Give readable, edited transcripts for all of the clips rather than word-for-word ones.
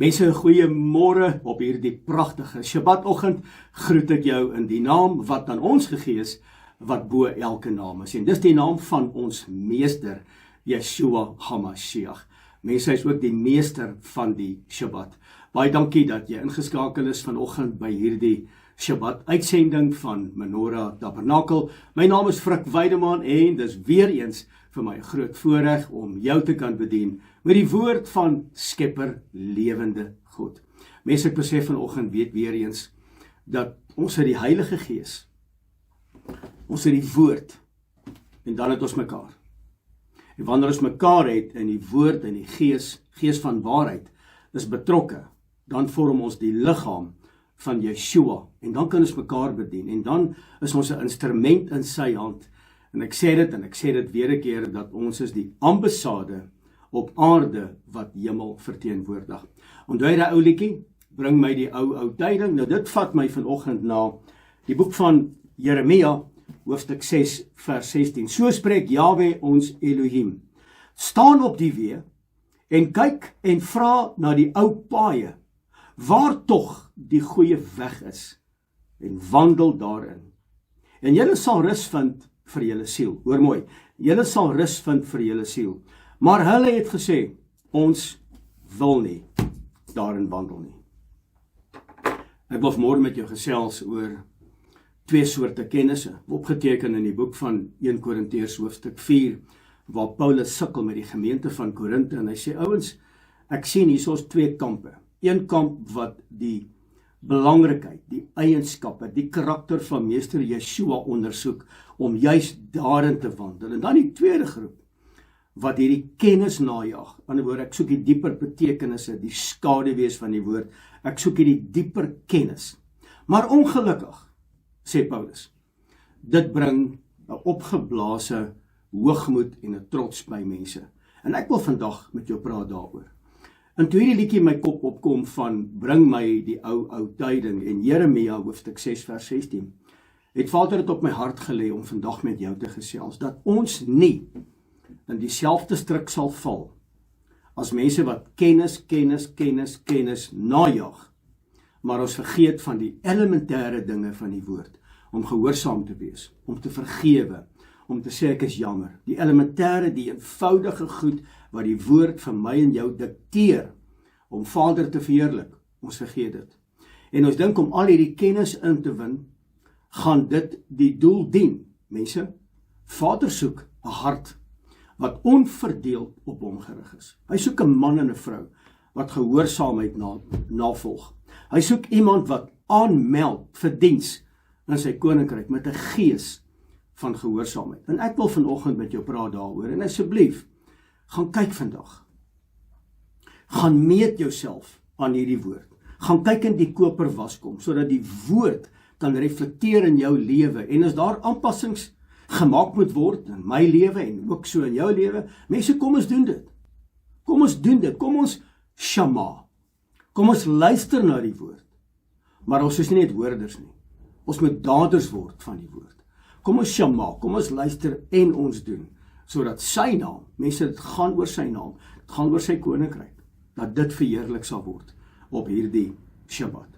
Mense, goeiemôre op hierdie pragtige Shabbatoggend. Groet ek jou in die naam wat aan ons gegee is, wat bo elke naam is. En dis die naam van ons meester, Yeshua HaMashiach. Mense, hy is ook die meester van die Shabbat. Baie dankie dat jy ingeskakel is vanoggend by hierdie Shabbat uitsending van Menorah Tabernakel. My naam is Frik Weideman en dis weer eens vir my groot voorreg om jou te kan bedien met die woord van Skepper lewende God. Mense, ek besef vanoggend weet weer eens dat ons het die Heilige Gees, ons het die woord en dan het ons mekaar. En wanneer ons mekaar het in die woord en die gees van waarheid is betrokke, dan vorm ons die liggaam van Yeshua en dan kan ons mekaar bedien en dan is ons 'n instrument in sy hand. En ek sê dit weer 'n keer dat ons is die ambassade op aarde wat hemel verteenwoordig. Onthou jy daai ou liedjie? Bring my die ou tyding. Nou dit vat my vanoggend na die boek van Jeremia, hoofstuk 6 vers 16. So spreek Jahwe ons Elohim. Staan op die weë en kyk en vra na die ou paaie, waar tog die goeie weg is, en wandel daarin. En julle sal rus vind vir julle siel. Hoor mooi, julle sal rus vind vir julle siel. Maar hulle het gesê, ons wil nie daarin wandel nie. Ek wil vanmôre met jou gesels oor twee soorte kennisse, opgeteken in die boek van 1 Korintiërs hoofstuk 4, waar Paulus sukkel met die gemeente van Korinte, en hy sê, ouens, ek sien hiersoos twee kampe. Een kamp wat die belangrikheid, die eienskappe, die karakter van meester Yeshua ondersoek, om juist daarin te wandel. En dan die tweede groep, wat hierdie kennis najag. Aan die woord, ek soek die dieper betekenisse, die skaduwees van die woord. Ek soek hierdie dieper kennis. Maar ongelukkig, sê Paulus, dit bring 'n opgeblaase hoogmoed en 'n trots by mense. En ek wil vandag met jou praat daaroor. En toe hierdie liedjie my kop opkom van bring my die ou tyding en Jeremia hoofstuk 6 vers 16, het Vader dit op my hart gelê om vandag met jou te gesels, dat ons nie in dieselfde struik sal val as mense wat kennis najag, maar ons vergeet van die elementêre dinge van die woord, om gehoorsaam te wees, om te vergewe, om te sê ek is jammer, die elementêre, die eenvoudige goed wat die woord vir my en jou dikteer, om Vader te verheerlik, ons vergeet dit. En ons dink om al hierdie kennis in te win, gaan dit die doel dien. Mense, Vader soek 'n hart wat onverdeeld op hom gerig is. Hy soek 'n man en 'n vrou wat gehoorsaamheid navolg. Hy soek iemand wat aanmeld vir diens in sy koninkryk met 'n gees van gehoorsaamheid. En ek wil vanoggend met jou praat daaroor. En asseblief, gaan kyk vandag. Gaan meet jouself aan hierdie woord. Gaan kyk in die koper waskom, sodat die woord kan reflekteer in jou lewe. En as daar aanpassings gemaak moet word in my lewe en ook so in jou lewe, mense, kom ons doen dit. Kom ons shama. Kom ons luister na die woord. Maar ons is nie net hoorders nie. Ons moet daders word van die woord. Kom ons shama, kom ons luister en ons doen, sodat sy naam, mense, dit gaan oor sy naam, dit gaan oor sy koninkryk, dat dit verheerlik sal word op hierdie Shabbat.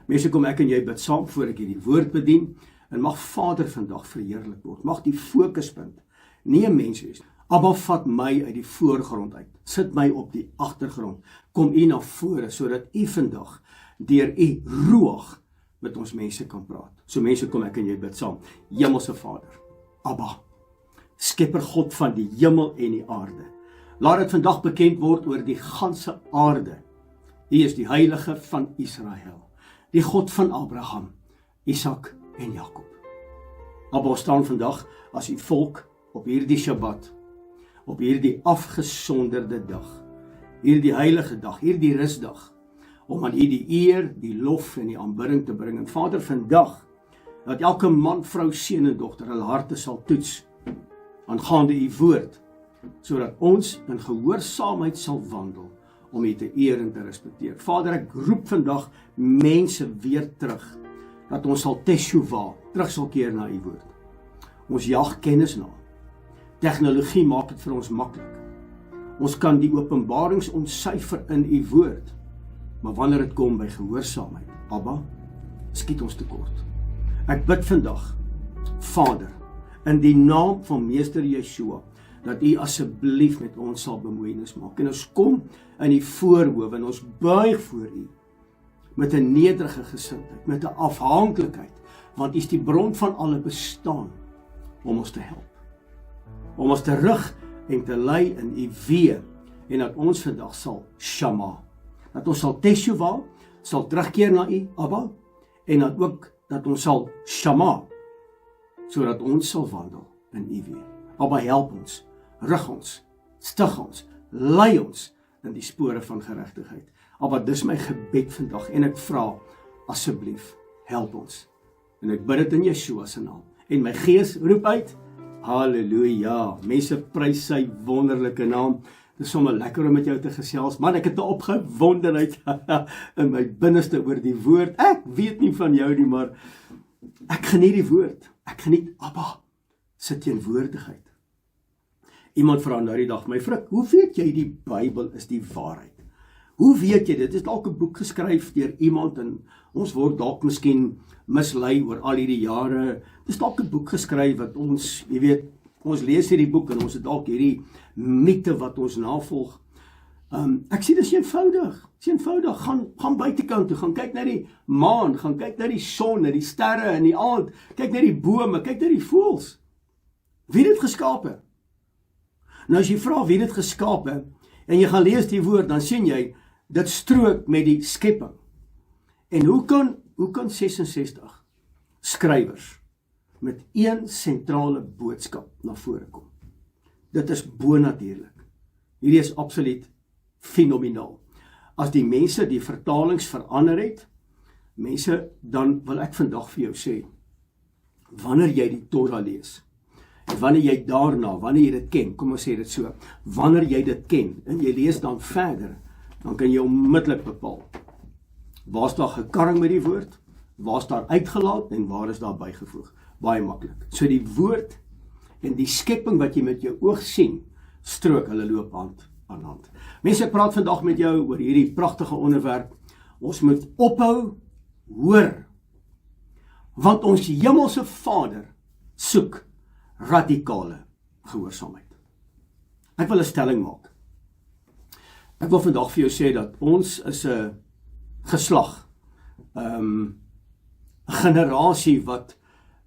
Mense, kom ek en jy bid saam voor ek hierdie woord bedien, en mag Vader vandag verheerlik word, mag die fokuspunt nie 'n mens wees. Abba, vat my uit die voorgrond uit, sit my op die agtergrond, kom u na vore, sodat u vandag deur u ruach met ons mense kan praat. So mense, kom ek en jy bid saam. Hemelse Vader, Abba, Skepper God van die hemel en die aarde, laat dit vandag bekend word oor die ganse aarde. U is die Heilige van Israel, die God van Abraham, Isak en Jakob. Abba, ons staan vandag as u volk op hierdie Shabbat, op hierdie afgesonderde dag, hierdie heilige dag, hierdie rusdag, om aan u die eer, die lof en die aanbidding te bring. En Vader, vandag, dat elke man, vrou, seun en dogter hulle harte sal toets aangaande u woord, sodat ons in gehoorsaamheid sal wandel om u te eer en te respekteer. Vader, ek roep vandag mense weer terug, dat ons sal teshuva, terug sal keer na u woord. Ons jag kennis na. Tegnologie maak dit vir ons maklik. Ons kan die openbarings ontsyfer in u woord. maar wanneer dit kom by gehoorsaamheid, Abba, skiet ons tekort. Ek bid vandag, Vader, in die naam van Meester Yeshua, dat U asseblief met ons sal bemoeienis maak. En ons kom in die voorhoof en ons buig voor U, met 'n nederige gesindheid, met 'n afhanklikheid, want U is die bron van alle bestaan, om ons te help. Om ons te rig en te lei in U weë, en dat ons vandag sal shama, dat ons sal teshuva, sal terugkeer na U, Abba, en dan ook dat ons sal shama, sodat ons sal wandel in U weë. Abba, help ons, rig ons, stig ons, lei ons in die spore van geregtigheid. Abba, dis my gebed vandag, en ek vra, asseblief, help ons. En ek bid dit in Yeshua se naam. En my gees roep uit, halleluja, mense prys sy wonderlike naam. Dit is sommer lekker om met jou te gesels, man, ek het 'n opgewondenheid in my binneste oor die woord. Ek weet nie van jou nie, maar ek geniet die woord. Ek geniet Abba se teenwoordigheid. Iemand vra nou die dag, my Frik, hoe weet jy die Bybel is die waarheid? Hoe weet jy dit? Is dalk 'n boek geskryf deur iemand en ons word dalk miskien mislei oor al hierdie jare. Dis dalk 'n boek geskryf wat ons, jy weet, ons lees hierdie boek en ons het dalk hierdie mite wat ons navolg. Ek sê dis eenvoudig. Dis eenvoudig. Gaan buitekant toe, gaan kyk na die maan, gaan kyk na die son, na die sterre in die aand, kyk na die bome, kyk na die voëls. Wie het dit geskape? Nou as jy vra wie het dit geskape en jy gaan lees die woord, dan sien jy dit strook met die skepping. En hoe kan 66 skrywers met een sentrale boodskap na vore kom? Dit is bonatuurlik. Hierdie is absoluut fenomenaal. As die mense die vertalings verander het, mense, dan wil ek vandag vir jou sê, wanneer jy die Torah lees, en wanneer jy daarna, wanneer jy dit ken, kom ons sê dit so, wanneer jy dit ken, en jy lees dan verder, dan kan jy onmiddellik bepaal, waar is daar gekarring met die woord, waar is daar uitgelaat, en waar is daar bygevoeg, baie maklik. So die woord, en die skepping wat jy met jou oog sien, strook, hulle loop hand aan hand. Mense, ek praat vandag met jou oor hierdie pragtige onderwerp, ons moet ophou hoor, want ons hemelse Vader soek radikale gehoorsaamheid. Ek wil 'n stelling maak. Ek wil vandag vir jou sê dat ons is 'n geslag, 'n generasie wat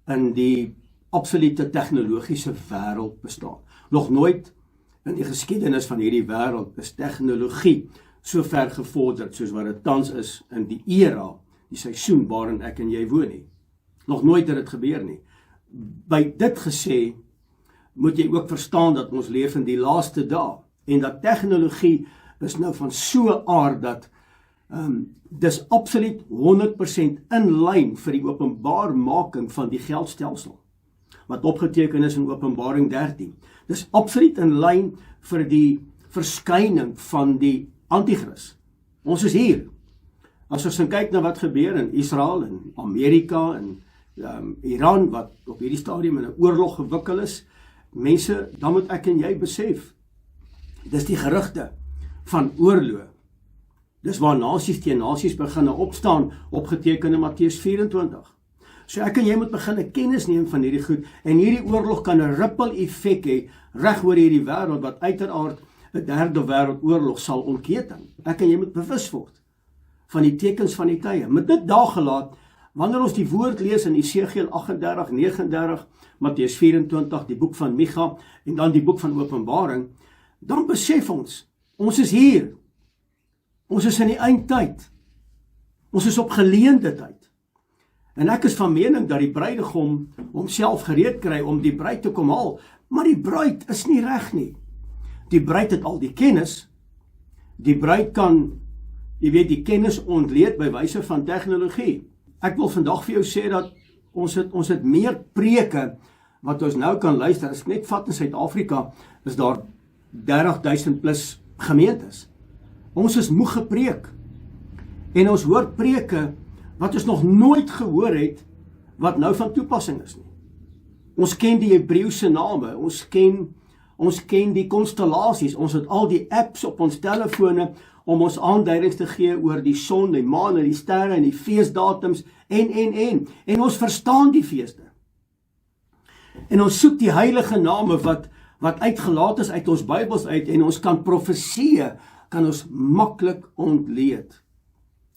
in die absolute tegnologiese wêreld bestaan. Nog nooit in die geskiedenis van hierdie wêreld is tegnologie so ver gevorderd soos wat dit tans is in die era, die seisoen waarin ek en jy woon nie. Nog nooit het dit gebeur nie. By dit gesê, moet jy ook verstaan dat ons leef in die laaste dae en dat tegnologie is nou van so aard dat dis absoluut 100% in lyn vir die openbaarmaking van die geldstelsel wat opgeteken is in Openbaring 13. Dis absoluut in lyn vir die verskyning van die Antichrist. Ons is hier. As ons kyk na wat gebeur in Israel en Amerika en Iran wat op hierdie stadium in 'n oorlog gewikkel is, mense, dan moet ek en jy besef, dis die gerugte van oorlog. Dis waar nasies teen nasies begin opstaan, opgeteken in Matteus 24. So ek en jy moet begin kennis neem van hierdie goed, en hierdie oorlog kan 'n ripple effek hê reg oor hierdie wêreld, wat uiteraard 'n derde wêreldoorlog sal ontketen. Ek en jy moet bewus word van die tekens van die tye. Met dit daar gelaat, wanneer ons die woord lees in Esegiel 38, 39, Matteus 24, die boek van Micha, en dan die boek van Openbaring, dan besef ons is hier. Ons is in die eindtyd. Ons is op geleende tyd. En ek is van mening dat die bruidegom homself gereed kry om die bruid te kom haal, maar die bruid is nie reg nie. Die bruid het al die kennis. Die bruid kan, jy weet, die kennis ontleed by wyse van tegnologie. Ek wil vandag vir jou sê dat ons het meer preke wat ons nou kan luister. As ek net vat in Suid-Afrika, is daar 30,000 plus gemeentes. Ons is moeg gepreek. En ons hoor preke wat ons nog nooit gehoor het, wat nou van toepassing is nie. Ons ken die Hebreëse name, ons ken die konstellasies, ons het al die apps op ons telefone, om ons aanduidings te gee oor die son, die maan en die sterre en die feesdatums en ons verstaan die feeste. En ons soek die heilige name wat uitgelaat is uit ons Bybels uit en ons kan profeseë, kan ons maklik ontleed.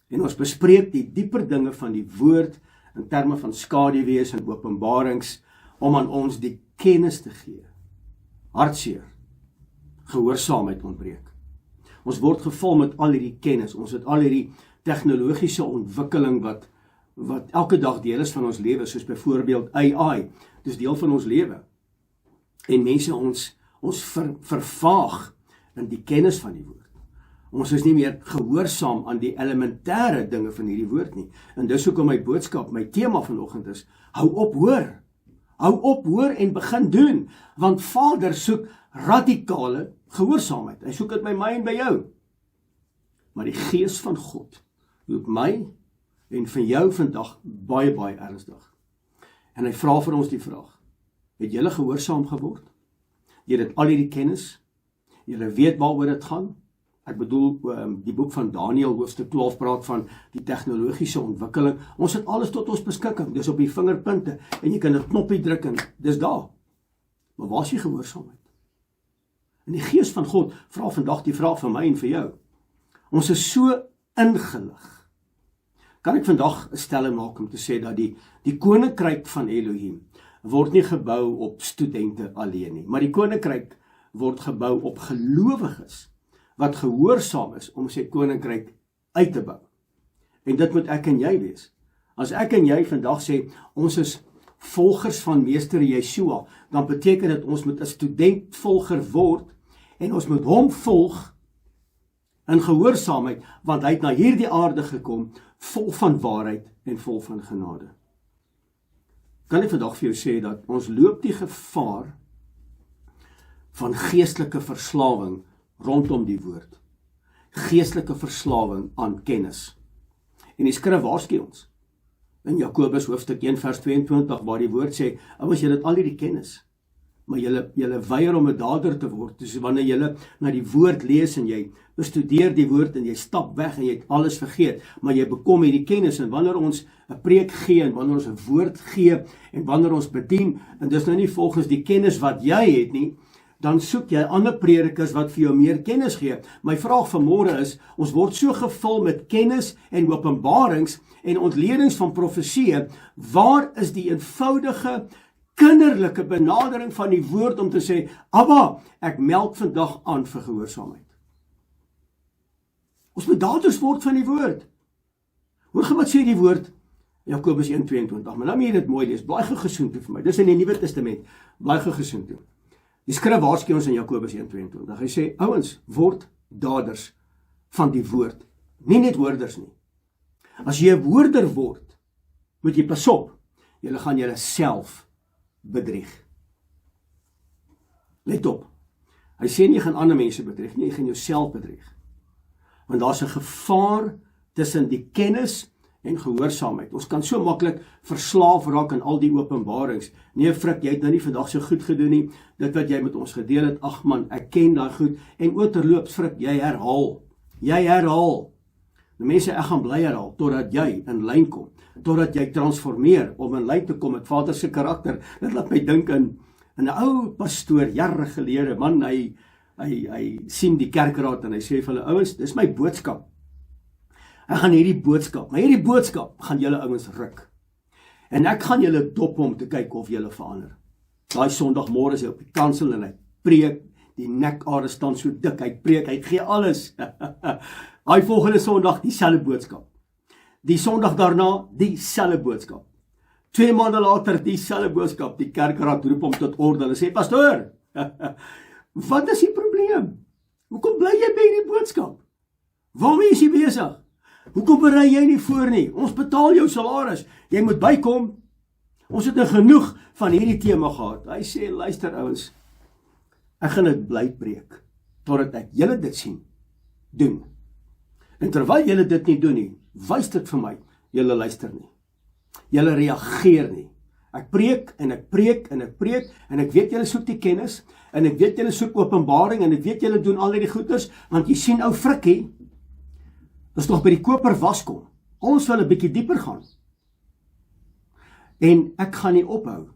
En ons bespreek die dieper dinge van die woord in terme van skaduwees en openbarings om aan ons die kennis te gee. Hartseer, gehoorsaamheid ontbreek. Ons word gevul met al hierdie kennis, ons het al hierdie tegnologiese ontwikkeling wat elke dag deel is van ons lewe, soos byvoorbeeld AI, dis deel van ons lewe. En mense ons vervaag in die kennis van die woord. Ons is nie meer gehoorsaam aan die elementêre dinge van hierdie woord nie. En dis hoekom my boodskap, my tema vanoggend is, hou op hoor. Hou op hoor en begin doen, want Vader soek radikale gehoorsaamheid. Hy soek dit by my en by jou. Maar die Gees van God roep my en vir jou vandag baie, baie ernstig. En hy vra vir ons die vraag, het julle gehoorsaam geword? Julle het al hierdie kennis, julle weet waaroor dit gaan. Ek bedoel, die boek van Daniël, hoofstuk 12, praat van die tegnologiese ontwikkeling. Ons het alles tot ons beskikking, dis op die vingerpunte, en jy kan 'n knoppie druk en dis daar. Maar waar is die gehoorsaamheid? En die Gees van God vra vandag die vraag vir my en vir jou. Ons is so ingelig. Kan ek vandag 'n stelling maak om te sê dat die koninkryk van Elohim word nie gebou op studente alleen nie, maar die koninkryk word gebou op gelowiges wat gehoorsaam is om sy koninkryk uit te bou. En dit moet ek en jy wees. As ek en jy vandag sê, ons is volgers van Meester Yeshua, dan beteken dit ons moet 'n studentvolger word, en ons moet hom volg in gehoorsaamheid, want hy het na hierdie aarde gekom, vol van waarheid en vol van genade. Kan ek vandag vir jou sê dat ons loop die gevaar van geestelike verslawing rondom die woord. Geestelike verslawing aan kennis. En die skrif waarsku ons. In Jakobus hoofstuk 1 vers 22 waar die woord sê, ouers, julle het al hierdie kennis, maar julle weier om 'n dader te word. Dus wanneer julle na die woord lees en jy bestudeer die woord en jy stap weg en jy het alles vergeet, maar jy bekom hierdie kennis, en wanneer ons 'n preek gee en wanneer ons 'n woord gee en wanneer ons bedien, en dis nou nie volgens die kennis wat jy het nie, dan soek jy ander predikers wat vir jou meer kennis gee. My vraag vanmôre is, ons word so gevul met kennis en openbarings en ontledings van profeseë, waar is die eenvoudige, kinderlike benadering van die woord om te sê, Abba, ek meld vandag aan vir gehoorsaamheid. Ons moet daders word van die woord. Hoor wat sê die woord? Jakobus 1:22, maar laat my dit mooi lees, blaai gesoen toe vir my, dis in die Nuwe Testament, blaai gesoen toe. Die skrif waarsku ons in Jakobus 1:22, hy sê, ouens, word daders van die woord, nie net hoorders nie. As jy 'n hoorder word, moet jy pas op, julle gaan julle self bedrieg. Let op, hy sê nie jy gaan ander mense bedrieg nie, jy gaan jouself bedrieg. Want daar's 'n gevaar tussen die kennis en gehoorsaamheid. Ons kan so maklik verslaaf raak aan al die openbarings. Nee, Frik, jy het nou nie vandag so goed gedoen nie, dit wat jy met ons gedeel het, ag man, ek ken daai goed, en oorterloops, Frik, jy herhaal. Die mense, ek gaan bly herhaal, totdat jy in lyn kom, totdat jy transformeer, om in lyn te kom met Vader se karakter. Dit laat my dink in 'n ou pastoor, jare gelede, man, hy sien die kerkraad, en hy sê vir hulle, ouens, dis my boodskap. Ek gaan hierdie boodskap gaan julle ouens ruk. En ek gaan julle dop om te kyk of julle verander. Daai Sondagmôre is hy op die kansel en hy preek, die nekare staan so dik, hy preek, hy gee alles. Daai volgende Sondag dieselfde boodskap. Die Sondag daarna dieselfde boodskap. 2 maande later dieselfde boodskap. Die kerkraad roep hom tot orde. Hulle sê, pastoor, wat is die probleem? Hoekom bly jy by hierdie boodskap? Waarmee is jy besig? Hoekom berei jy nie voor nie? Ons betaal jou salaris. Jy moet bykom. Ons het nou genoeg van hierdie tema gehad. Hy sê, luister ouens, ek gaan dit bly preek, totdat ek julle dit sien, doen. En terwyl julle dit nie doen nie, wys dit vir my, julle luister nie. Julle reageer nie. Ek preek en ek preek en ek preek, en ek weet julle soek die kennis, en ek weet julle soek openbaring, en ek weet julle doen al die goeders, want jy sien ou Frikkie, Ons nog by die koper was kom. Ons wil 'n bietjie dieper gaan. En ek gaan nie ophou,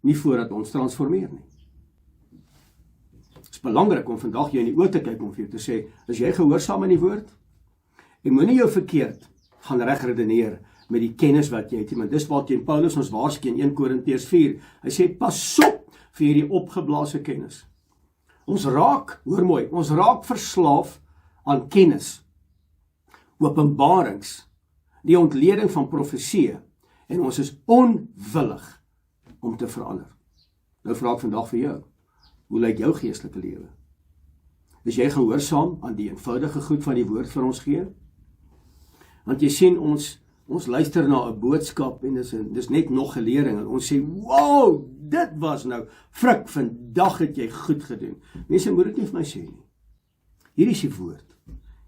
nie voordat ons transformeer nie. Het is belangrik om vandag jou in die oë te kyk om vir jou te sê, is jy gehoorsaam in die woord? En moenie jou verkeerd gaan reg redeneer met die kennis wat jy het, want dis wat jy Paulus ons waarsku in 1 Korintiërs 4. Hy sê, pas op vir hierdie opgeblaase kennis. Ons raak, hoor mooi, ons raak verslaaf aan kennis, openbarings, die ontleding van profeseë, en ons is onwillig om te verander. Nou vra ek vandag vir jou, hoe lyk jou geestelike lewe? Is jy gehoorsaam aan die eenvoudige goed van die woord vir ons gee? Want jy sien, ons luister na 'n boodskap en dis net nog 'n lering en ons sê, wow, dit was nou, Frik, vandag het jy goed gedoen. Mense moet dit nie vir my sê nie. Hierdie is die woord.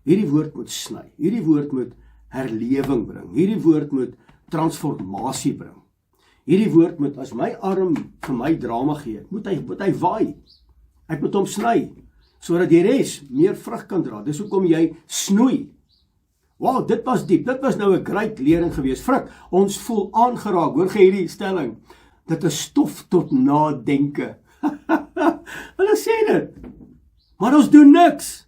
Hierdie woord moet sny. Hierdie woord moet herlewing bring. Hierdie woord moet transformasie bring. Hierdie woord moet, as my arm vir my drama gee, moet hy waai. Ek moet hom sny, sodat die res meer vrug kan dra. Dis hoekom jy snoei. Wow, dit was diep, dit was nou 'n great lering geweest. Frik, ons voel aangeraak, hoor jy hierdie stelling? Dit is stof tot nadenke. Hulle sê dit, maar ons doen niks.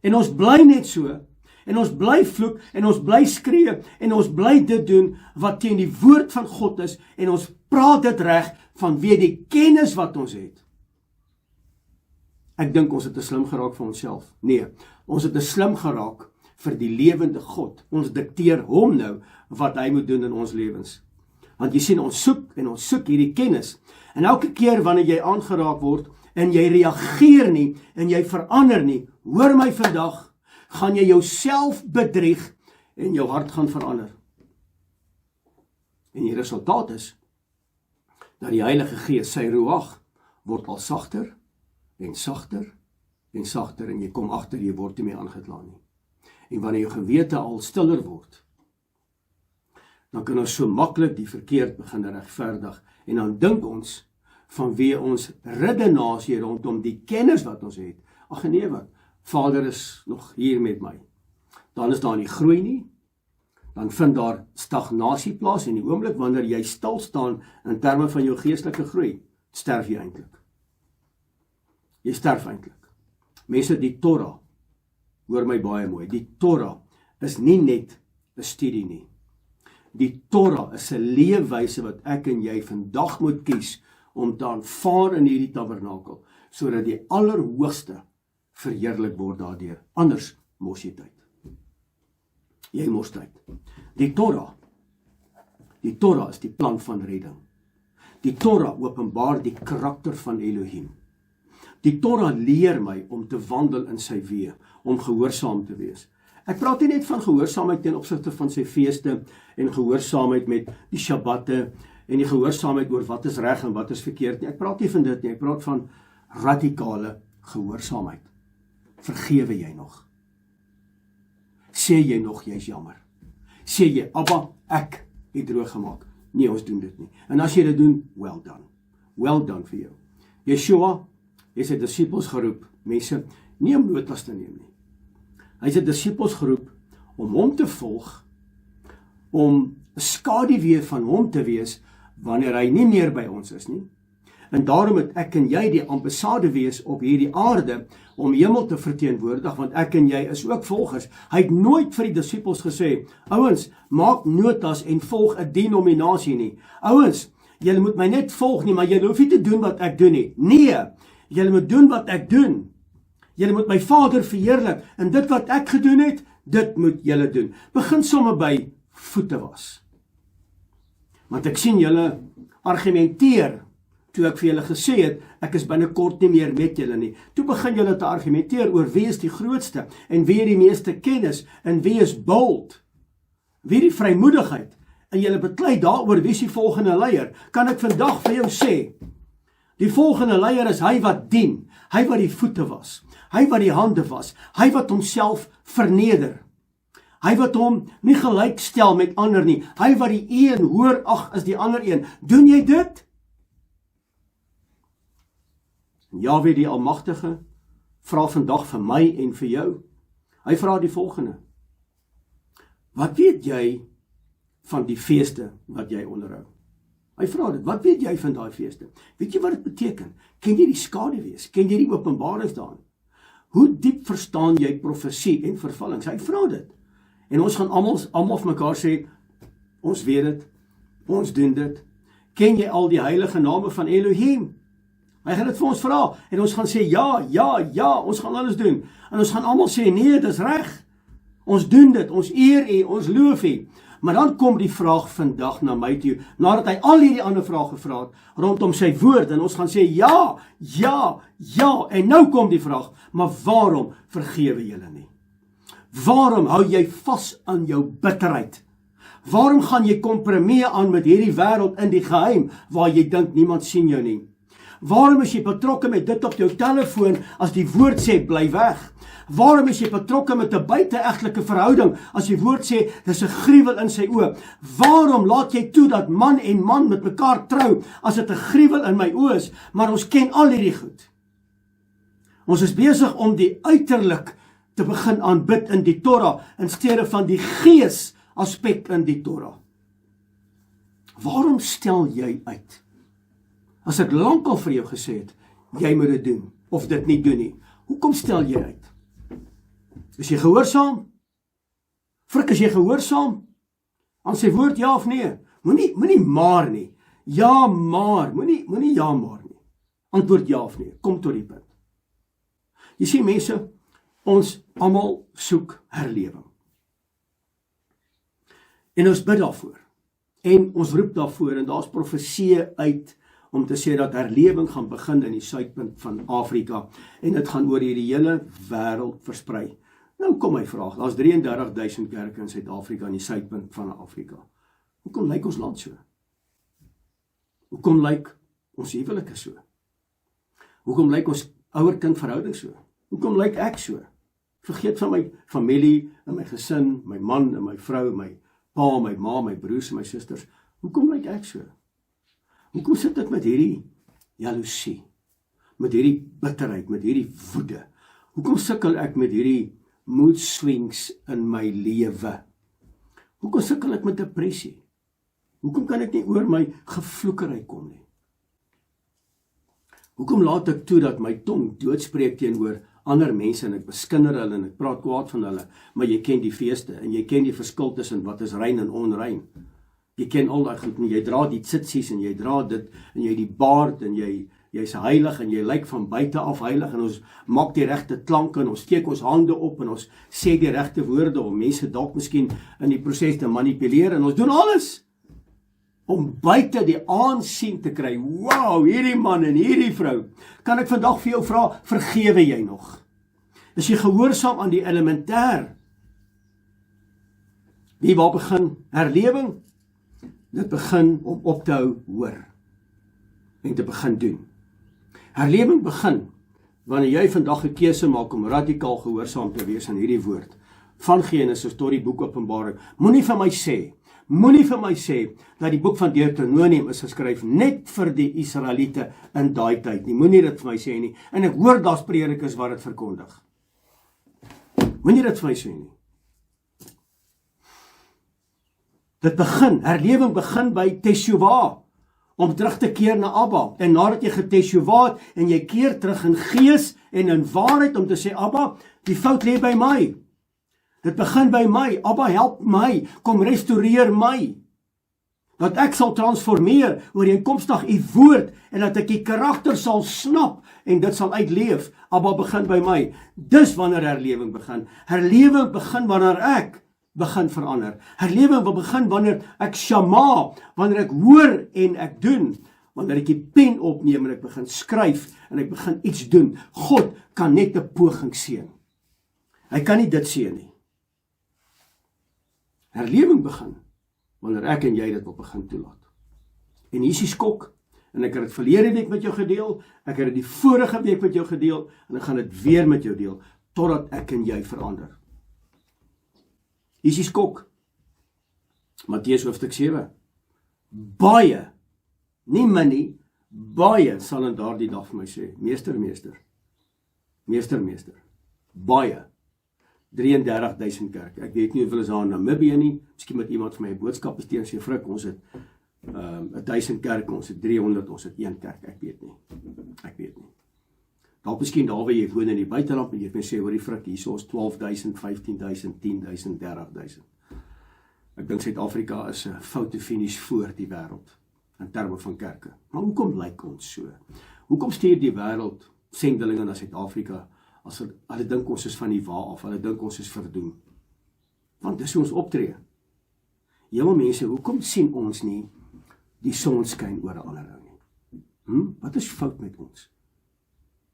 En ons bly net so, en ons bly vloek, en ons bly skree, en ons bly dit doen wat teen die woord van God is, en ons praat dit reg vanweë die kennis wat ons het. Ek dink ons het te slim geraak vir onsself. Nee, ons het te slim geraak vir die lewende God. Ons dikteer hom nou wat hy moet doen in ons lewens. Want jy sien, ons soek hierdie kennis. En elke keer wanneer jy aangeraak word, en jy reageer nie, en jy verander nie, hoor my vandag, gaan jy jouself bedrieg, en jou hart gaan verander. En die resultaat is, dat die Heilige Gees, sy ruach, word al sagter, en sagter, en sagter, en jy kom agter, jy word nie meer aangeklaan nie. En wanneer jou gewete al stiller word, dan kan ons so maklik die verkeerd begin regverdig, en dan dink ons, vanweë ons redenasie rondom die kennis wat ons het, ag nee wat, Vader is nog hier met my. Dan is daar nie groei nie, dan vind daar stagnasie plaas, en die oomblik wanneer jy stil staan in terme van jou geestelike groei, sterf jy eintlik. Jy sterf eintlik. Mense, die Torah, hoor my baie mooi, die Torah is nie net 'n studie nie. Die Torah is 'n leefwyse wat ek en jy vandag moet kies om te aanvaar in hierdie tabernakel, sodat die Allerhoogste verheerlik word daardeur. Anders mos jy tyd. Jy mos tyd. Die Torah is die plan van redding. Die Torah openbaar die karakter van Elohim. Die Torah leer my om te wandel in sy weë, om gehoorsaam te wees. Ek praat nie net van gehoorsaamheid ten opsigte van sy feeste en gehoorsaamheid met die Shabbatte en die gehoorsaamheid oor wat is reg en wat is verkeerd nie. Ek praat nie van dit nie, ek praat van radikale gehoorsaamheid. Vergewe jy nog? Sê jy nog, jy is jammer? Sê jy, Abba, ek het droog gemaak? Nee, ons doen dit nie. En as jy dit doen, well done. Well done vir jou. Yeshua het sy disippels geroep, mense, nie om notas te neem nie. Hy het sy disippels geroep om hom te volg, om 'n skaduwee van hom te wees, wanneer hy nie meer by ons is nie. En daarom het ek en jy die ambassade wees op hierdie aarde, om hemel te verteenwoordig, want ek en jy is ook volgers. Hy het nooit vir die disippels gesê, ouens, maak notas en volg 'n denominasie nie. Ouens, julle moet my net volg nie, maar julle hoef nie te doen wat ek doen nie. Nee, julle moet doen wat ek doen. Julle moet my Vader verheerlik, en dit wat ek gedoen het, dit moet julle doen. Begin somme by voete was. Want ek sien julle argumenteer, toe ek vir julle gesê het, ek is binnekort nie meer met julle nie. Toe begin julle te argumenteer oor wie is die grootste, en wie het die meeste kennis, en wie is bold, wie die vrymoedigheid, en julle beklei daaroor wie is die volgende leier. Kan ek vandag vir jou sê, die volgende leier is hy wat dien, hy wat die voete was, hy wat die hande was, hy wat homself verneder, hy wat hom nie gelyk stel met ander nie, hy wat die een hoor ag as die ander een. Doen jy dit? Jahwe die Almagtige vra vandag vir my en vir jou. Hy vra die volgende: Wat weet jy van die feeste wat jy onderhou? Hy vra dit, wat weet jy van daai feeste? Weet jy wat dit beteken? Ken jy die skaduwees? Ken jy die openbarings daarin? Hoe diep verstaan jy profesie en vervallings? Hy vra dit. En ons gaan almal vir mekaar sê, ons weet dit, ons doen dit. Ken jy al die heilige name van Elohim? Hy gaan dit vir ons vra, en ons gaan sê, ja, ons gaan alles doen. En ons gaan almal sê, nee, dis reg. Ons doen dit, ons eer U, ons loof U. Maar dan kom die vraag vandag na my toe, nadat hy al hierdie ander vrae gevra het, rondom sy woord, en ons gaan sê, ja, en nou kom die vraag, maar waarom vergewe julle nie? Waarom hou jy vas aan jou bitterheid? Waarom gaan jy kompromie aan met hierdie wêreld in die geheim, waar jy dink niemand sien jou nie? Waarom is jy betrokke met dit op jou telefoon, as die woord sê, bly weg? Waarom is jy betrokke met 'n buiteegtelike verhouding, as die woord sê, dis 'n gruwel in sy oë? Waarom laat jy toe dat man en man met mekaar trou, as dit 'n gruwel in my oë is, maar ons ken al hierdie goed? Ons is besig om die uiterlik te begin aanbid in die Torah, in steede van die gees aspek in die Torah. Waarom stel jy uit? As ek lankal vir jou gesê het, jy moet dit doen, of dit nie doen nie, hoekom stel jy uit? Is jy gehoorsaam? Frik, is jy gehoorsaam? Aan sy woord, ja of nee? Moenie maar nie. Ja, maar. Moenie ja, maar nie. Antwoord ja of nee. Kom tot die punt. Jy sien mense, ons almal soek herlewing. En ons bid daarvoor. En ons roep daarvoor, en daar's profeseë uit, om te sê dat herlewing gaan begin in die suidpunt van Afrika, en dit gaan oor hierdie hele wêreld versprei. Nou kom my vraag, daar's 33.000 kerke in Suid-Afrika in die suidpunt van Afrika. Hoekom lyk ons land so? Hoekom lyk ons huwelike so? Hoekom lyk ons ouer-kind verhouding so? Hoekom lyk ek so? Vergeet van my familie, en my gesin, my man en my vrou, my pa, my ma, my broers en my susters. Hoekom lyk ek so? Hoekom sit ek met hierdie jaloesie, met hierdie bitterheid, met hierdie woede? Hoekom sukkel ek met hierdie mood swings in my lewe? Hoekom sukkel ek met depressie? Hoekom kan ek nie oor my gevloekery kom nie? Hoekom laat ek toe dat my tong doodspreek teenoor ander mense, en ek beskinder hulle, en ek praat kwaad van hulle, maar jy ken die feeste, en jy ken die verskil tussen wat is rein en onrein. Jy ken al daai goed, en jy dra die tsitsies, en jy dra dit, en jy die baard, en jy's heilig, en jy lyk van buite af heilig, en ons maak die regte klanke, en ons steek ons hande op, en ons sê die regte woorde, om mense dalk miskien in die proses te manipuleer, en ons doen alles, om buite die aansien te kry. Wow, hierdie man en hierdie vrou. Kan ek vandag vir jou vra, vergewe jy nog? Is jy gehoorsaam aan die elementêr? Waar begin herlewing? Dit begin om op te hou hoor en te begin doen. Herlewing begin wanneer jy vandag 'n keuse maak om radikaal gehoorsaam te wees aan hierdie woord. Van Genesis tot die boek Openbaring. Moenie vir my sê dat die boek van Deuteronomium is geskryf net vir die Israeliete in daai tyd nie. Moenie dit vir my sê nie. En ek hoor daar's predikers wat dit verkondig. Moenie dit vir my sê nie. Dit begin, herlewing begin by Teshuvah, om terug te keer na Abba. En nadat jy geteshuvah het, en jy keer terug in gees en in waarheid, om te sê, Abba, die fout lê by my. Dit begin by my. Abba, help my, kom restoreer my. Dat ek sal transformeer ooreenkomstig u woord, en dat ek die karakter sal snap, en dit sal uitleef. Abba, begin by my. Dis wanneer herlewing begin. Herlewing begin wanneer ek begin verander. Herlewing wil begin wanneer ek shama, wanneer ek hoor en ek doen, wanneer ek die pen opneem en ek begin skryf en ek begin iets doen. God kan net 'n poging seën. Hy kan nie dit seën nie. Herlewing begin wanneer ek en jy dit wil begin toelaat. En hier is die skok, en ek het dit verlede week met jou gedeel, ek het dit die vorige week met jou gedeel, en ek gaan dit weer met jou deel, totdat ek en jy verander. Hier is die skok. Matteus hoofstuk 7. Baie, nie min nie, baie sal in daardie dag vir my sê, meester, baie, 33.000 kerke. Ek weet nie of hulle is daar in Namibië nie. Miskien met iemand van my boodskap stuur en sê, "Frik, ons het 1000 kerke, ons het 300, ons het 1 kerk." Ek weet nie. Dalk miskien daar waar jy woon in die buiteland, en jy kan sê, "Hoorie Frik, hier is 12.000, 15.000, 10.000, 30.000. Ek dink Suid-Afrika is 'n foute finish voor die wêreld in terme van kerke. Maar hoekom lyk ons so? Hoekom stuur die wêreld sendelinge na Suid-Afrika as hulle dink ons is van die wa af, hulle dink ons is verdoem? Want dis hoe ons optree. Julle mense, hoekom sien ons nie die son skyn oor 'n ander ou nie? Wat is fout met ons?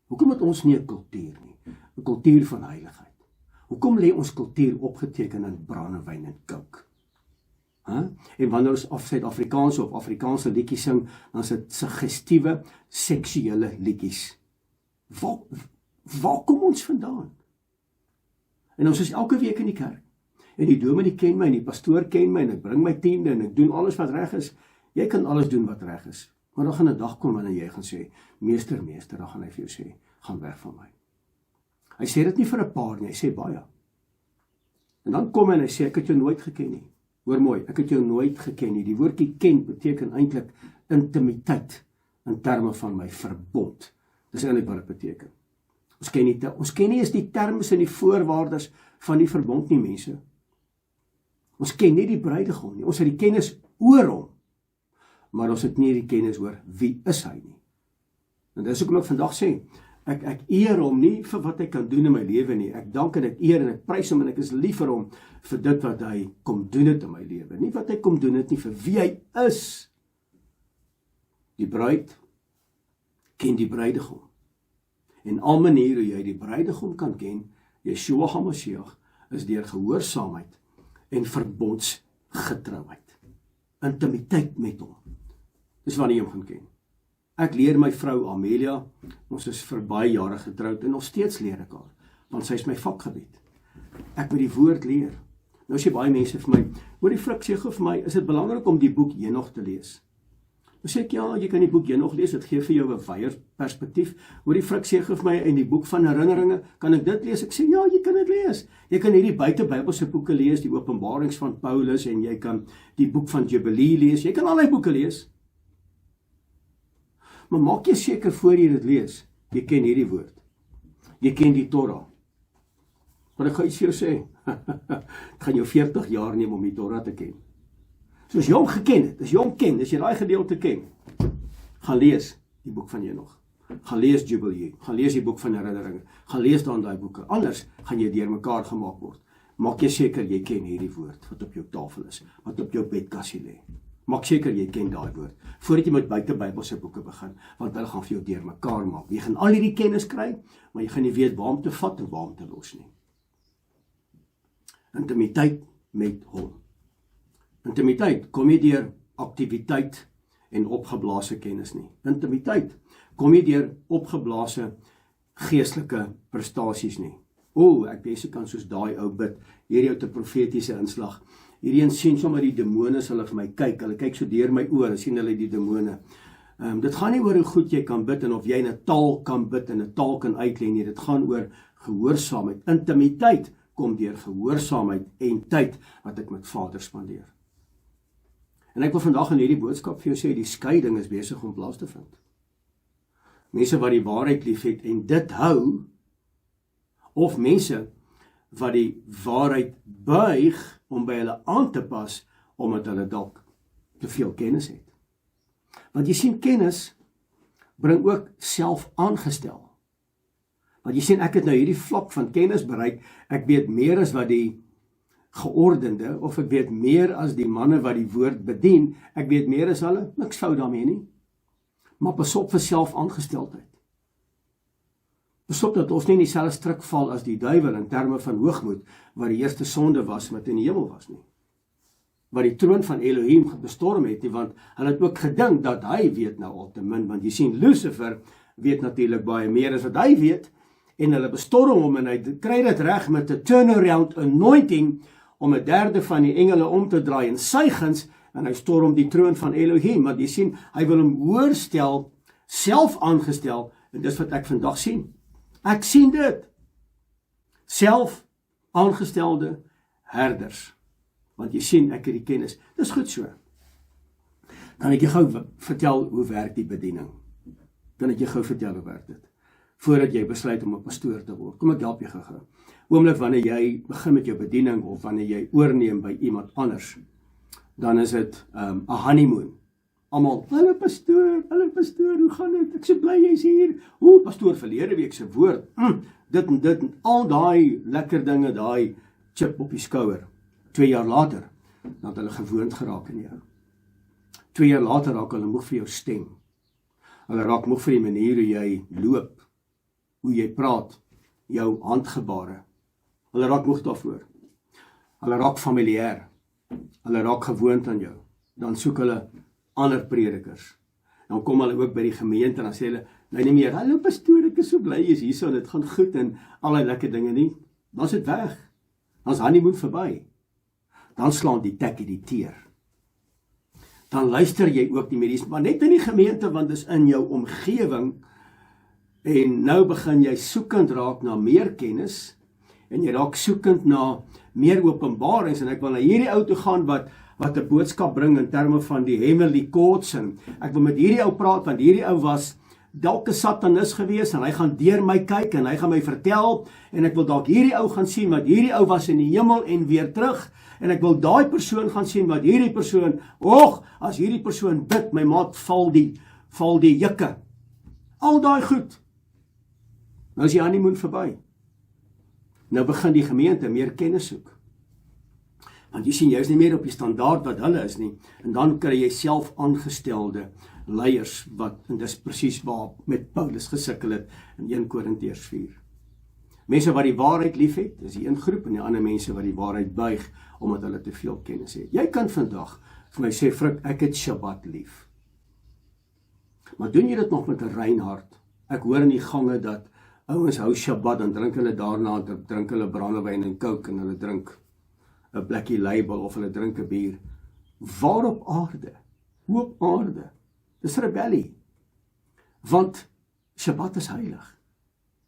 Hoekom het ons nie 'n kultuur nie? 'n Kultuur van heiligheid. Hoekom lê ons kultuur opgeteken in brandewyn en coke? En wanneer ons Suid-Afrikaanse of Afrikaanse liedjies sing, dan is dit suggestiewe, seksuele liedjies. Waar kom ons vandaan? En ons is elke week in die kerk. En die dominee ken my, en die pastoor ken my, en ek bring my tiende, en ek doen alles wat reg is. Jy kan alles doen wat reg is. Maar dan gaan 'n dag kom wanneer jy gaan sê, meester, dan gaan hy vir jou sê, gaan weg van my. Hy sê dit nie vir 'n paar nie, hy sê baie. En dan kom hy en hy sê, ek het jou nooit geken nie. Hoor mooi, ek het jou nooit geken nie. Die woordjie ken beteken eintlik intimiteit in terme van my verbond. Dis eintlik wat dit beteken. Ons ken nie eens die terme en die voorwaardes van die verbond nie, mense. Ons ken nie die bruidegom nie. Ons het die kennis oor hom, maar ons het nie die kennis oor wie is hy nie. En dis hoekom ek vandag sê, ek eer hom nie vir wat hy kan doen in my lewe nie. Ek dank en ek eer en ek prys hom en ek is lief vir hom vir dit wat hy kom doen het in my lewe. Nie wat hy kom doen het nie, vir wie hy is. Die bruid ken die bruidegom. En al maniere hoe jy die bruidegom kan ken, Yeshua HaMashiach, is deur gehoorsaamheid en verbondsgetrouheid. Intimiteit met hom. Dis wanneer jy hom gaan ken. Ek leer my vrou Amelia, ons is vir baie jare getroud en nog steeds leer ek haar, want sy is my vakgebied. Ek moet die woord leer. Nou sê baie mense vir my, hoor die Frik sê vir my, is dit belangrik om die boek Henog te lees? Dan sê ek, ja, jy kan die boek Henog lees, dit gee vir jou 'n wyeer perspektief. Hoor die Frik sê vir my, in die boek van herinneringe, kan ek dit lees? Ek sê, ja, jy kan dit lees. Jy kan hierdie buitebybelse boeke lees, die openbarings van Paulus, en jy kan die boek van Jubilee lees, jy kan al die boeke lees. Maar maak jy seker voor jy dit lees, jy ken hierdie woord. Jy ken die Torah. Maar ek gaan iets vir jou sê, het gaan jou 40 jaar neem om die Torah te ken. So as jy hom geken het, as jy hom ken, as jy daai gedeelte ken, gaan lees die boek van Henog, gaan lees Jubilee, gaan lees die boek van herinneringe, gaan lees dan daai boeke, anders gaan jy deurmekaar gemaak word. Maak jy seker jy ken hierdie woord, wat op jou tafel is, wat op jou bedkassie lê. Maak seker jy ken daai woord, voordat jy met buitebybelse boeke begin, want hulle gaan vir jou deurmekaar maak. Jy gaan al hierdie kennis kry, maar jy gaan nie weet waar om te vat en waar om te los nie. Intimiteit met hom. Intimiteit kom nie deur aktiwiteit en opgeblaase kennis nie. Intimiteit kom nie deur opgeblaase geestelike prestasies nie. Ek wens ek kan soos daai ou bid, hierdie ou te profetiese inslag. Hierdie een sien sommer die demone as hulle vir my kyk, hulle kyk so deur my oor, sien hulle die demone. Dit gaan nie oor hoe goed jy kan bid en of jy in 'n taal kan bid en 'n taal kan uitlei nie, dit gaan oor gehoorsaamheid. Intimiteit kom deur gehoorsaamheid en tyd wat ek met Vader spandeer. En ek wil vandag in hierdie boodskap vir jou sê, die skeiding is besig om plaas te vind. Mense wat die waarheid liefhet en dit hou, of mense wat die waarheid buig om by hulle aan te pas, omdat hulle dalk te veel kennis het. Want jy sien, kennis bring ook self-aangestel. Want jy sien, ek het nou hierdie vlak van kennis bereik, ek weet meer as wat die geordende, of ek weet meer as die manne wat die woord bedien, ek weet meer as hulle, niks fout daarmee nie. Maar pas op vir self-aangesteldheid. Pas op dat ons nie in dieselfde struik val as die duiwel in terme van hoogmoed, wat die eerste sonde was, wat in die hemel was nie. Wat die troon van Elohim bestorm het nie, want hulle het ook gedink dat hy weet nou al te min, want jy sien, Lucifer weet natuurlik baie meer as wat hy weet, en hulle bestorm hom, en hy kry dit reg met 'n turnaround anointing, om 'n derde van die engele om te draai in sy guns, en hy storm die troon van Elohim, want jy sien, hy wil hom hoorstel, self aangestel, en dis wat ek vandag sien. Ek sien dit. Self aangestelde herders. Want jy sien, ek het die kennis. Dis goed so. Kan ek jou gou vertel hoe werk die bediening? Kan ek jou gou vertel hoe werk dit? Voordat jy besluit om 'n pastoor te word. Kom ek help jou gou. Oomblik wanneer jy begin met jou bediening of wanneer jy oorneem by iemand anders, dan is dit 'n honeymoon. Almal, hallo pastoor, hoe gaan dit? Ek so bly jy's hier. O, pastoor, verlede week se woord. Dit en dit en al daai lekker dinge, daai chip op die skouer. 2 jaar later, dan het hulle gewoond geraak in jou. 2 jaar later raak hulle moeg vir jou stem. Hulle raak moeg vir die manier hoe jy loop, hoe jy praat, jou handgebare. Hulle raak moeg daarvoor. Hulle raak familier. Hulle raak gewoond aan jou. Dan soek hulle ander predikers. Dan kom hulle ook by die gemeente en dan sê hulle, nou nie meer, hallo pastoor, ek is so bly jy is hier so, dit gaan goed en al die lekker dinge nie. Dan is dit weg. Dan is honeymoon verby. Dan slaan die tekkie die teer. Dan luister jy ook nie meer, maar net in die gemeente, want dis in jou omgewing, en nou begin jy soekend raak na meer kennis, en jy raak soekend na meer openbarings, en ek wil na hierdie ou toe gaan wat 'n boodskap bring in terme van die heavenly courts, en ek wil met hierdie ou praat, want hierdie ou was dalk 'n satanis gewees, en hy gaan deur my kyk, en hy gaan my vertel, en ek wil dalk hierdie ou gaan sien, wat hierdie ou was in die hemel, en weer terug, en ek wil daai persoon gaan sien, wat hierdie persoon, as hierdie persoon bid, my maat, val die jikke, al daai goed, nou is die honeymoon verby. Nou begin die gemeente meer kennis soek. Want jy sien, jy is nie meer op die standaard wat hulle is nie. En dan kry jy self aangestelde leiers, en dis presies waar met Paulus gesukkel het in 1 Korintiërs 4. Mense wat die waarheid lief het, is die een groep, en die ander mense wat die waarheid buig, omdat hulle te veel kennis het. Jy kan vandag vir my sê, Frik, ek het Shabbat lief. Maar doen jy dit nog met 'n rein hart? Ek hoor in die gange dat ouens hou Shabbat, dan drink hulle daarna, drink hulle brandewyn en coke, en hulle drink 'n Blackie Label, of hulle drink 'n bier. Waar op aarde? Hoe op aarde? Dis rebellie. Want Shabbat is heilig.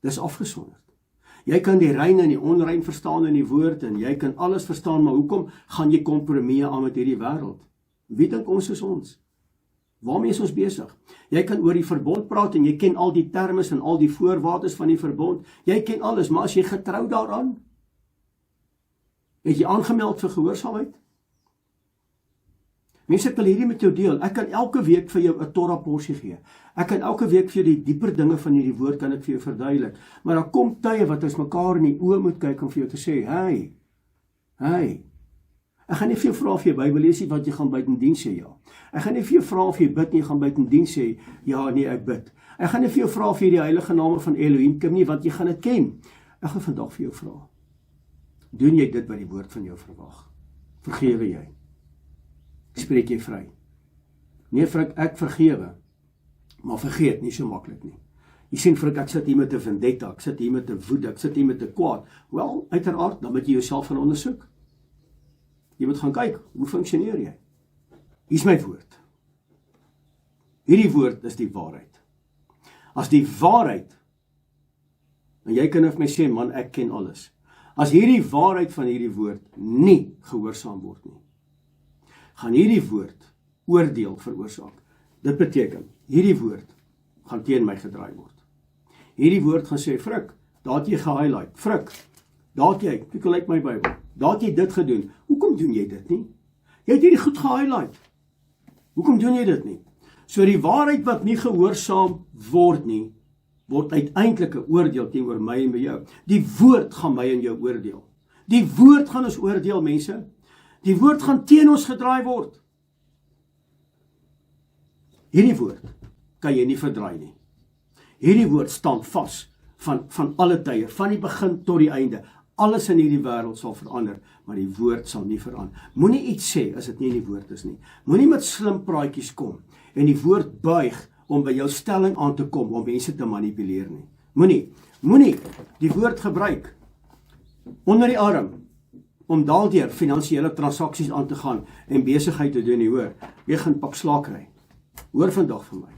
Dis afgesonderd. Jy kan die rein en die onrein verstaan in die woord, en jy kan alles verstaan, maar hoekom gaan jy kompromieë aan met hierdie wêreld? Wie dink ons is ons? Waarmee is ons besig? Jy kan oor die verbond praat, en jy ken al die termes en al die voorwaardes van die verbond. Jy ken alles, maar as jy getrou daaraan, het jy aangemeld vir gehoorsaamheid? Mense, ek wil hierdie met jou deel. Ek kan elke week vir jou 'n Torah porsie gee. Ek kan elke week vir jou die dieper dinge van hierdie woord kan ek vir jou verduidelik. Maar daar kom tye wat ons mekaar in die oë moet kyk om vir jou te sê, hey. Ek gaan nie vir jou vra of jy Bybel lees nie, want jy gaan buitendiens sê ja. Ek gaan nie vir jou vra of jy bid nie, jy gaan buitendiens sê ja, nee, ek bid. Ek gaan nie vir jou vra of jy die heilige name van Elohim ken nie, want jy gaan dit ken. Ek gaan vandag vir jou vra. Doen jy dit wat die woord van jou verwag? Vergewe jy? Spreek jy vry? Nee, Frik, ek vergewe, maar vergeet nie so maklik nie. Jy sien, Frik, ek sit hier met 'n vendetta, ek sit hier met 'n woede, ek sit hier met 'n kwaad. Wel, uiteraard, dan moet jy jouself gaan ondersoek. Jy moet gaan kyk, hoe funksioneer jy? Hier's my woord. Hierdie woord is die waarheid. As die waarheid, en jy kan vir my sê, man, ek ken alles. As hierdie waarheid van hierdie woord nie gehoorsaam word nie, gaan hierdie woord oordeel veroorsaak. Dit beteken, hierdie woord gaan teen my gedraai word. Hierdie woord gaan sê, Frik, daar het jy gehighlight. Frik, daar het jy, kyk hoe lyk my Bybel, daar het jy dit gedoen. Hoekom doen jy dit nie? Jy het hierdie goed gehighlight. Hoekom doen jy dit nie? So die waarheid wat nie gehoorsaam word nie, word uiteindelik 'n oordeel teenoor my en by jou. Die woord gaan my en jou oordeel. Die woord gaan ons oordeel, mense. Die woord gaan teen ons gedraai word. Hierdie woord kan jy nie verdraai nie. Hierdie woord staan vas van alle tye, van die begin tot die einde. Alles in hierdie wêreld sal verander, maar die woord sal nie verander. Moenie iets sê as dit nie in die woord is nie. Moenie met slim praatjies kom en die woord buig om by jou stelling aan te kom, om mense te manipuleer nie. Moenie die woord gebruik onder die arm, om daardeur finansiële transaksies aan te gaan en besigheid te doen nie, hoor. Jy gaan pak slaak kry. Hoor vandag van my.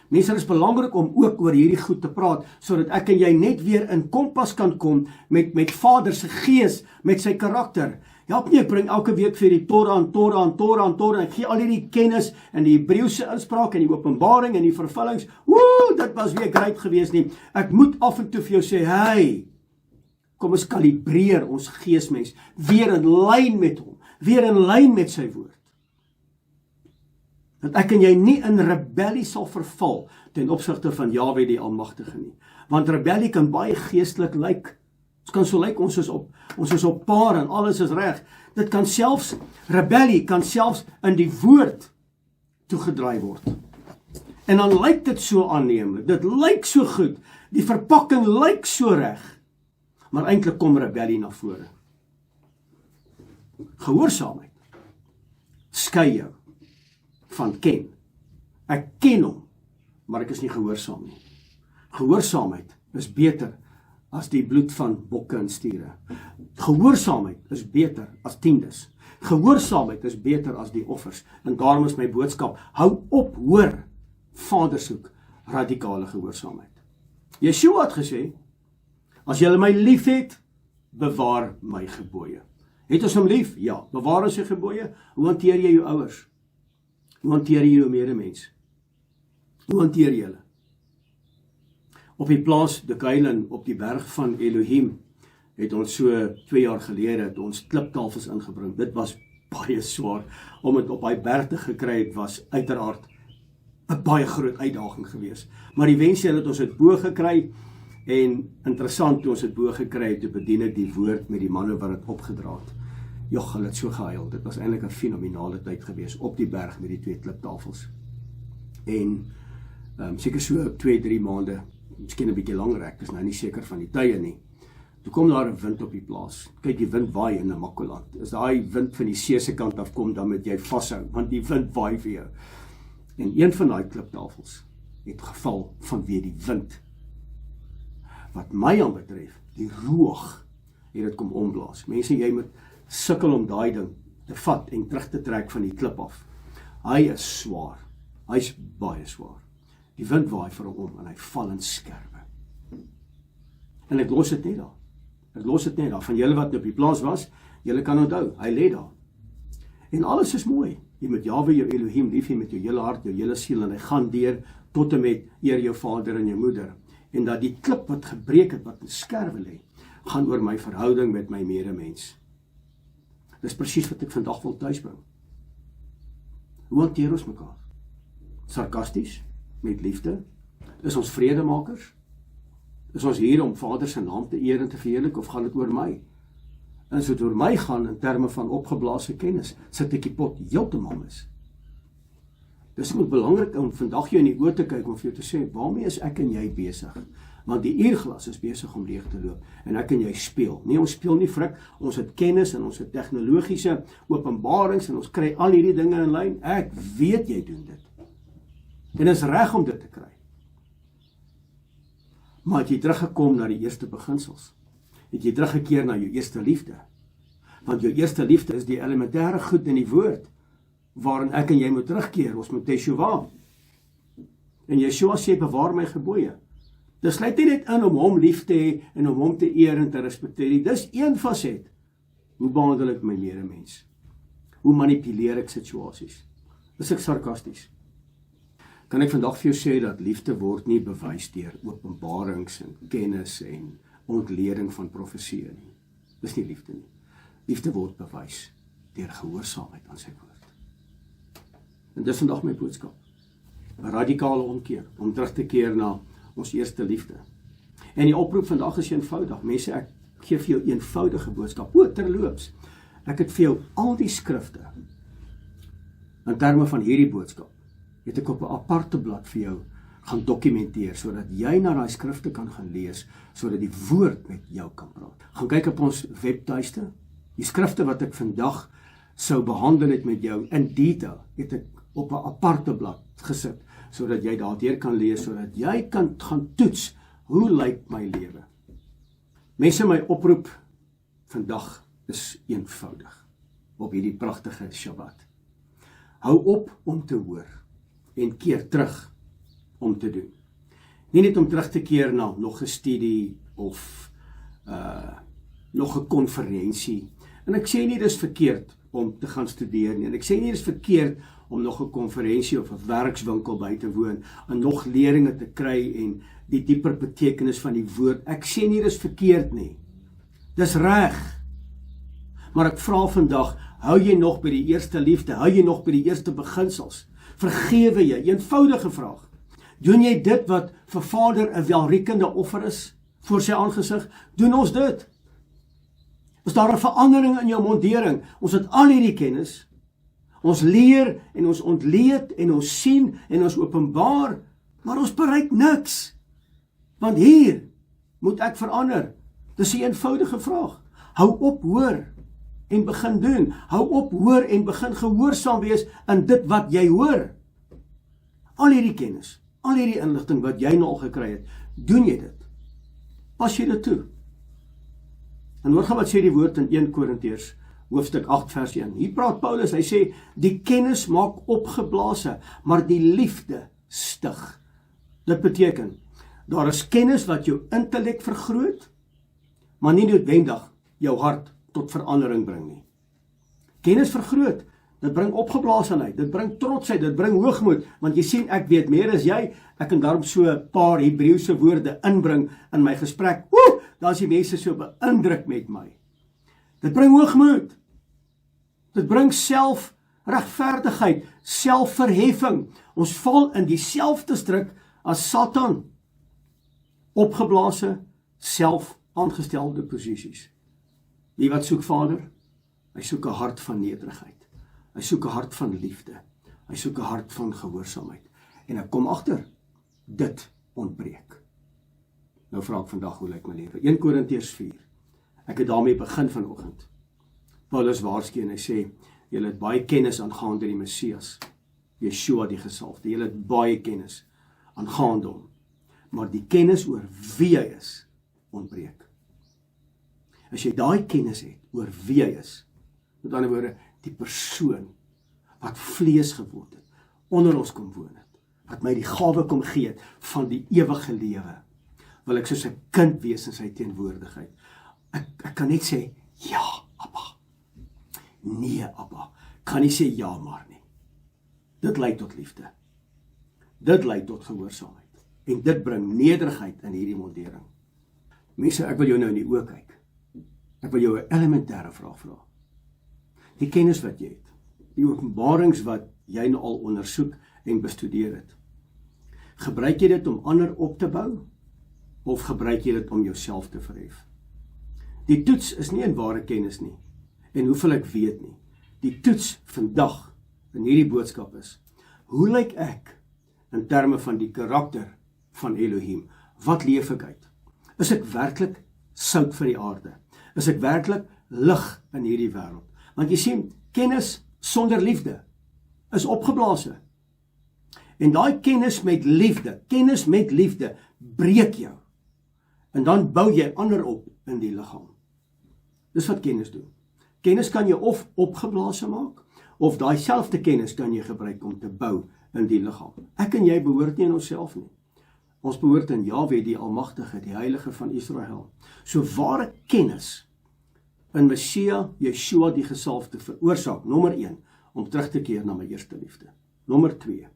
Mense, dit is belangrik om ook oor hierdie goed te praat, sodat ek en jy net weer in kompas kan kom met Vader se gees, met sy karakter. Help nie, ek bring elke week vir die Torah en ek gee al hierdie kennis en die Hebreëse inspraak en die openbaring en die vervullings. Dit was weer great geweest nie. Ek moet af en toe vir jou sê, hey, kom ons kalibreer ons geesmens weer in lyn met hom, weer in lyn met sy woord. Dat ek en jy nie in rebellie sal verval ten opsigte van Jahwe die Almagtige nie. Want rebellie kan baie geestelik lyk. Dit kan so lyk, ons is op paar en alles is reg. Dit kan selfs, rebellie kan selfs in die woord toegedraai word. En dan lyk dit so aanneemlik, dit lyk so goed, die verpakking lyk so reg, maar eintlik kom rebellie na vore. Gehoorsaamheid skei jou van ken. Ek ken hom, maar ek is nie gehoorsaam nie. Gehoorsaamheid is beter as die bloed van bokke en stiere. Gehoorsaamheid is beter as tiendes. Gehoorsaamheid is beter as die offers. En daarom is my boodskap, hou op, hoor, Vader soek radikale gehoorsaamheid. Yeshua het gesê, as julle my lief het, bewaar my gebooie. Het ons hom lief? Ja. Bewaar ons sy gebooie? Hoe hanteer jy jou ouers? Hoe hanteer jy jou medemens? Hoe hanteer jy hulle? Op die plaas De Kuilen, op die berg van Elohim, het ons so 2 jaar gelede het ons kliptafels ingebring. Dit was baie swaar. Om dit op die berg te gekry het, was uiteraard 'n baie groot uitdaging geweest. Maar die wensie het ons het bo gekry, en interessant, toe ons het bo gekry het, toe bedien ek die woord met die manne wat het opgedra het. Joch, hulle het so gehuil. Dit was eintlik 'n fenominale tyd geweest op die berg met die 2 kliptafels. En seker so 2-3 maande, miskien 'n bietjie langer, ek is nou nie seker van die tye nie. Toe kom daar 'n wind op die plaas. Kyk, die wind waai in Namakoland. As daai wind van die see se kant af kom, dan moet jy vashou, want die wind waai vir jou. En een van daai kliptafels het geval vanweë die wind. Wat my aanbetref, die roog het dit kom omblaas. Mense, jy moet sukkel om daai ding te vat en terug te trek van die klip af. Hy is swaar. Hy's baie swaar. Die wind waai vir hom om en hy val in skerwe. En ek los dit net daar. Ek los dit net daar. Van julle wat op die plaas was, julle kan onthou, hy lê daar. En alles is mooi. Jy moet Jahwe jou Elohim lief hê met jou hele hart, jou hele siel, en hy gaan deur tot en met eer jou vader en jou moeder. En dat die klip wat gebreek het, wat in skerwe lê, gaan oor my verhouding met my medemens. Dis presies wat ek vandag wil tuisbring. Hoe hanteer ons mekaar? Sarkasties? Met liefde? Is ons vredemakers? Is ons hier om Vader se naam te eer en te verheerlik, of gaan dit oor my? En as dit oor my gaan in terme van opgeblaasde kennis, sit ek die pot heeltemal mis. Dis moet belangrik om vandag jou in die oë te kyk om vir jou te sê, waarmee is ek en jy besig? Want die uurglas is besig om leeg te loop en ek en jy speel. Nee, ons speel nie frik, ons het kennis en ons het tegnologiese openbarings en ons kry al hierdie dinge in lyn. Ek weet jy doen dit. En is reg om dit te kry. Maar het jy teruggekom na die eerste beginsels? Het jy teruggekeer na jou eerste liefde? Want jou eerste liefde is die elementêre goed in die woord, waarin ek en jy moet terugkeer, ons moet Teshuvah. En Yeshua sê, bewaar my gebooie. Dit sluit nie net in om hom lief te hê en om hom te eer en te respekteer nie. Dis een faset. Hoe behandel ek my medemens? Hoe manipuleer ek situasies? Is ek sarkasties? Kan ek vandag vir jou sê dat liefde word nie bewys deur openbarings en kennis en ontleding van profeseë nie. Dis nie liefde nie. Liefde word bewys deur gehoorsaamheid aan sy woord. En dis vandag my boodskap. 'n Radikale omkeer, om terug te keer na ons eerste liefde. En die oproep vandag is eenvoudig. Mense, ek gee vir jou eenvoudige boodskap. Terloops, ek het vir jou al die skrifte in terme van hierdie boodskap, het ek op 'n aparte blad vir jou gaan dokumenteer, sodat jy na daai skrifte kan gaan lees, sodat die woord met jou kan praat. Gaan kyk op ons webtuiste. Die skrifte wat ek vandag sou behandel het met jou in detail, het ek op 'n aparte blad gesit, sodat jy daardeur kan lees, sodat jy kan gaan toets, hoe lyk my lewe? Mense, my oproep vandag is eenvoudig, op hierdie pragtige Shabbat. Hou op om te hoor, en keer terug om te doen. Nie net om terug te keer na nog 'n studie of nog 'n konferensie. En ek sê nie dis verkeerd om te gaan studeer nie. En ek sê nie dis verkeerd om nog 'n konferensie of 'n werkswinkel by te woon en nog leringe te kry en die dieper betekenis van die woord. Ek sê nie dis verkeerd nie. Dis reg. Maar ek vra vandag, hou jy nog by die eerste liefde? Hou jy nog by die eerste beginsels? Vergewe jy? Eenvoudige vraag. Doen jy dit wat vir Vader 'n welriekende offer is voor sy aangesig? Doen ons dit? Is daar 'n verandering in jou mondering? Ons het al hierdie kennis. Ons leer en ons ontleed en ons sien en ons openbaar, maar ons bereik niks. Want hier moet ek verander. Dis 'n eenvoudige vraag. Hou op hoor en begin doen. Hou op hoor en begin gehoorsaam wees in dit wat jy hoor. Al hierdie kennis, al hierdie inligting wat jy nou al gekry het, doen jy dit? Pas jy dit toe? En hoor gaan wat sê die woord in 1 Korintiërs hoofstuk 8 vers 1. Hier praat Paulus, hy sê, die kennis maak opgeblaase, maar die liefde stig. Dit beteken, daar is kennis wat jou intellek vergroot, maar nie noodwendig jou hart tot verandering bring nie. Kennis vergroot, dit bring opgeblaasenheid, dit bring trotsheid, dit bring hoogmoed, want jy sien ek weet meer as jy, ek kan daarom so 'n paar Hebreëse woorde inbring in my gesprek. Dan is die mense so beïndruk met my. Dit bring hoogmoed. Dit bring selfregverdigheid, selfverheffing. Ons val in dieselfde struik as Satan. Opgeblaase, self-aangestelde posisies. Wie wat soek Vader? Hy soek 'n hart van nederigheid. Hy soek 'n hart van liefde. Hy soek 'n hart van gehoorsaamheid. En ek kom agter, dit ontbreek. Nou vra ek vandag, hoe lyk my lewe? 1 Korintiërs 4. Ek het daarmee begin vanoggend. Paulus waarsku en hy sê, julle het baie kennis aangaande die Messias, Yeshua die gesalfde. Julle het baie kennis aangaande hom. Maar die kennis oor wie hy is, ontbreek. As jy daai kennis het oor wie hy is, met ander woorde, die persoon wat vlees geword het, onder ons kom woon het, wat my die gawe kom gee het van die ewige lewe, wil ek soos 'n kind wees in sy teenwoordigheid. Ek kan net sê, ja, Abba. Nee, Abba. Kan nie sê ja maar nie. Dit lei tot liefde. Dit lei tot gehoorsaamheid. En dit bring nederigheid in hierdie mondering. Mense, ek wil jou nou in die oë kyk. Ek wil jou 'n elementêre vraag vra. Die kennis wat jy het, die openbarings wat jy nou al ondersoek en bestudeer het, gebruik jy dit om ander op te bou? Of gebruik jy dit om jouself te verhef? Die toets is nie 'n ware kennis nie, en hoeveel ek weet nie. Die toets vandag in hierdie boodskap is, hoe lyk ek in terme van die karakter van Elohim? Wat leef ek uit? Is ek werklik sout vir die aarde? Is ek werklik lig in hierdie wêreld? Want jy sien, kennis sonder liefde is opgeblaase. En daai kennis met liefde breek jou. En dan bou jy ander op in die liggaam. Dis wat kennis doen. Kennis kan jou of opgeblaase maak, of daai selfde kennis kan jy gebruik om te bou in die liggaam. Ek en jy behoort nie in onsself nie. Ons behoort in Jahwe, die Almagtige, die Heilige van Israel. So ware kennis in Messia, Yeshua die gesalfde veroorsaak, nommer 1, om terug te keer na my eerste liefde. Nommer 2,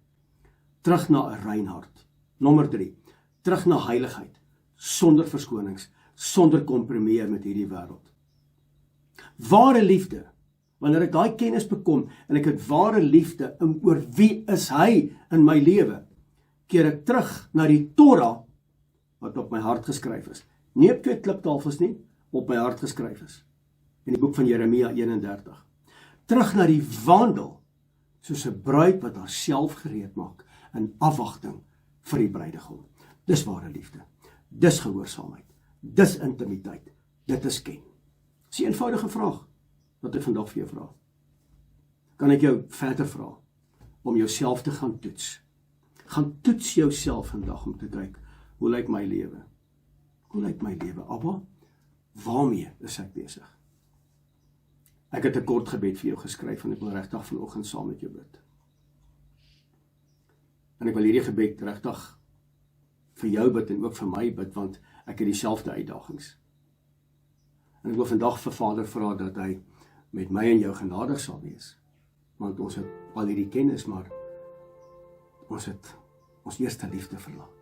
terug na 'n rein hart. Nommer 3, terug na heiligheid, sonder verskonings, sonder kompromieë met hierdie wêreld. Ware liefde, wanneer ek daai kennis bekom, en ek het ware liefde oor wie is hy in my lewe, keer ek terug na die Torah, wat op my hart geskryf is. Nie op 2 kliptafels nie, op my hart geskryf is. In die boek van Jeremia 31. Terug na die wandel, soos 'n bruid wat haarself gereed maak, in afwagting vir die bruidegom. Dis ware liefde. Dis gehoorsaamheid. Dis intimiteit. Dit is ken. Dis 'n eenvoudige vraag, wat ek vandag vir jou vra. Kan ek jou verder vra, om jouself te gaan toets? Gaan toets jouself vandag om te kyk, hoe lyk my lewe? Hoe lyk my lewe, Abba? Waarmee is ek besig? Ek het 'n kort gebed vir jou geskryf, en ek wil regtig vanoggend saam met jou bid. En ek wil hierdie gebed regtig vir jou bid en ook vir my bid, want ek het dieselfde uitdagings. En ek wil vandag vir Vader vra dat hy met my en jou genadig sal wees. Want ons het al hierdie kennis, maar ons het ons eerste liefde verlaat.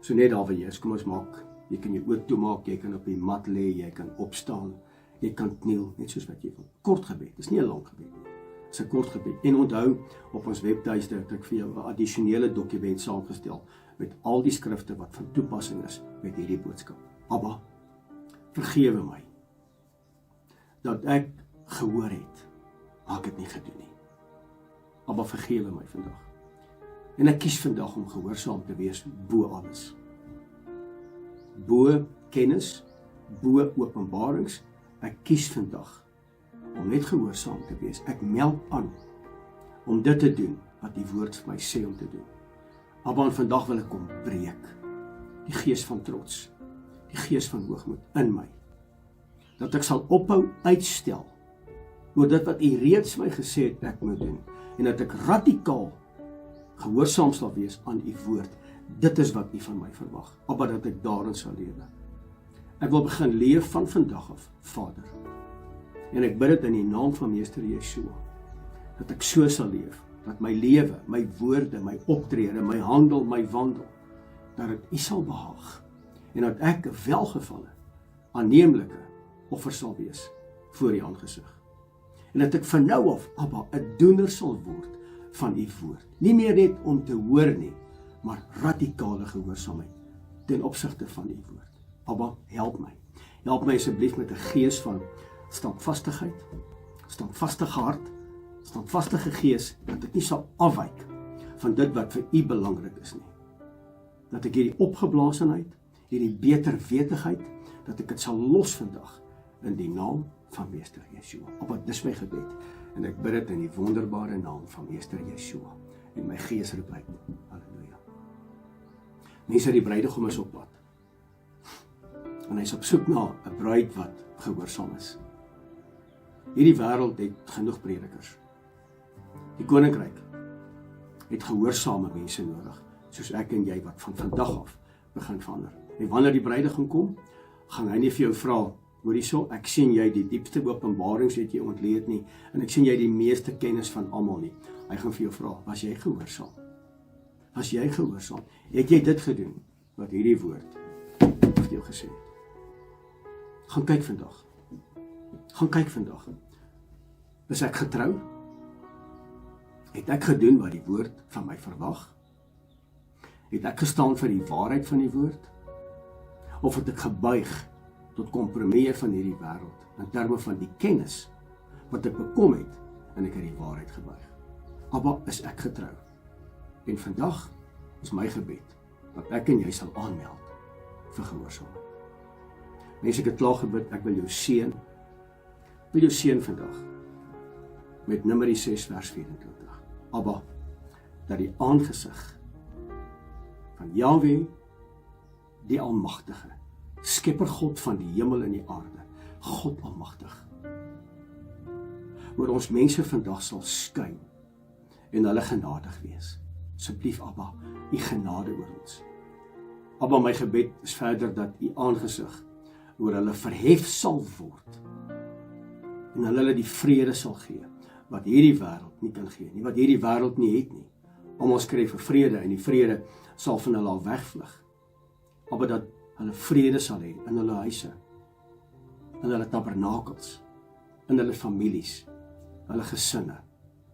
So net daar waar jy is, kom ons maak, jy kan jou oë toemaak, jy kan op die mat lê, jy kan opstaan, jy kan kniel, net soos wat jy wil. Kort gebed, dis nie 'n lang gebed nie. Dis 'n kort gebed. En onthou, op ons webtuiste het ek vir jou 'n addisionele dokument saamgestel met al die skrifte wat van toepassing is met hierdie boodskap. Abba, vergewe my dat ek gehoor het, maar ek het nie gedoen nie. Abba, vergewe my vandag. En ek kies vandag om gehoorsaam te wees bo alles. Bo kennis, bo openbarings. Ek kies vandag om net gehoorsaam te wees. Ek meld aan om dit te doen wat die woord vir my sê om te doen. Abba, en vandag wil ek kom breek die gees van trots, die gees van hoogmoed in my. Dat ek sal ophou uitstel oor dit wat U reeds my gesê het ek moet doen, en dat ek radikaal gehoorsaam sal wees aan U woord. Dit is wat U van my verwag. Abba, dat ek daarin sal lewe. Ek wil begin leef van vandag af, Vader. En ek bid dit in die naam van Meester Yeshua, dat ek so sal leef, dat my lewe, my woorde, my optrede, my handel, my wandel, dat dit U sal behaag, en dat ek 'n welgevalle, aanneemlike offer sal wees voor U aangesig. En dat ek van nou af, Abba, 'n doener sal word van U woord. Nie meer net om te hoor nie, maar radikale gehoorsaamheid ten opsigte van U woord. Abba, help my. Help my asseblief met 'n gees van standvastigheid, standvastige hart, standvastige gees, dat ek nie sal afwyk van dit wat vir U belangrik is nie. Dat ek hierdie opgeblaasenheid, hierdie beterwetigheid, dat ek dit sal los vandag in die naam van Meester Yeshua. Abba, dis my gebed, en ek bid dit in die wonderbare naam van Meester Yeshua, en my gees roep uit. Halleluja. Mense, die bruidegom is op pad, en hy is op soek na 'n bruid wat gehoorsaam is. Hierdie wêreld het genoeg predikers. Die koninkryk het gehoorsame mense nodig, soos ek en jy, wat van vandag af begin verander. En wanneer die bruidegom kom, gaan hy nie vir jou vra, hoor hierso, ek sien jy die diepste openbarings het jy ontleed nie, en ek sien jy die meeste kennis van almal nie. Hy gaan vir jou vra, was jy gehoorsaam? Was jy gehoorsaam? Het jy dit gedoen, wat hierdie woord vir jou gesê het? Gaan kyk vandag. Gaan kyk vandag. Is ek getrou? Het ek gedoen wat die woord van my verwag? Het ek gestaan vir die waarheid van die woord? Of het ek gebuig tot kompromieë van hierdie wêreld, in terme van die kennis wat ek bekom het, en ek het die waarheid gebuig? Abba, is ek getrou? En vandag is my gebed, dat ek en jy sal aanmeld vir gehoorsaamheid. Mense, ek het klaar gebid, ek wil jou seën. Ek wil jou seën vandag, met Numeri 6 vers 24. Abba, dat die aangesig van Jahweh, die Almagtige, Skepper God van die hemel en die aarde, God Almagtig, oor ons mense vandag sal skyn, en hulle genadig wees. Asseblief, Abba, U genade oor ons. Abba, my gebed is verder dat U aangesig oor hulle verhef sal word, en hulle die vrede sal gee, wat hierdie wêreld nie kan gee nie, wat hierdie wêreld nie het nie. Almal skryf vir vrede, en die vrede sal van hulle al wegvlug. Abba, dat hulle vrede sal hê in hulle huise, in hulle tabernakels, in hulle families, hulle gesinne,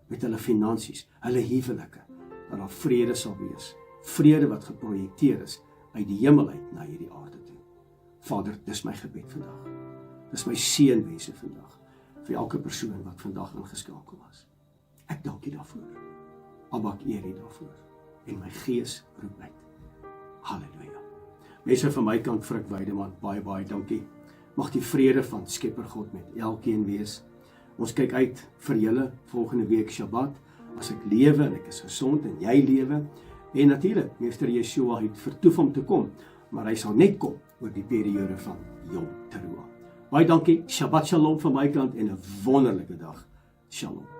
met hulle finansies, hulle huwelike, dat daar vrede sal wees. Vrede wat geprojekteer is uit die hemel uit na hierdie aarde toe. Vader, dis my gebed vandag. Dis my seënwense vandag vir elke persoon wat vandag ingeskakel was. Ek dank U daarvoor. Abba, ek eer U daarvoor. En my gees roep uit. Halleluja. Mense, van my kant, Frik Weideman, baie, baie dankie. Mag die vrede van Skepper God met elkeen wees. Ons kyk uit vir julle volgende week Shabbat, as ek lewe en ek is gesond en jy lewe. En natuurlik, Meester Yeshua het vertoef om te kom, maar hy sal net kom oor die periode van Yom Teruah. Baie dankie, Shabbat Shalom van my kant en 'n wonderlike dag. Shalom.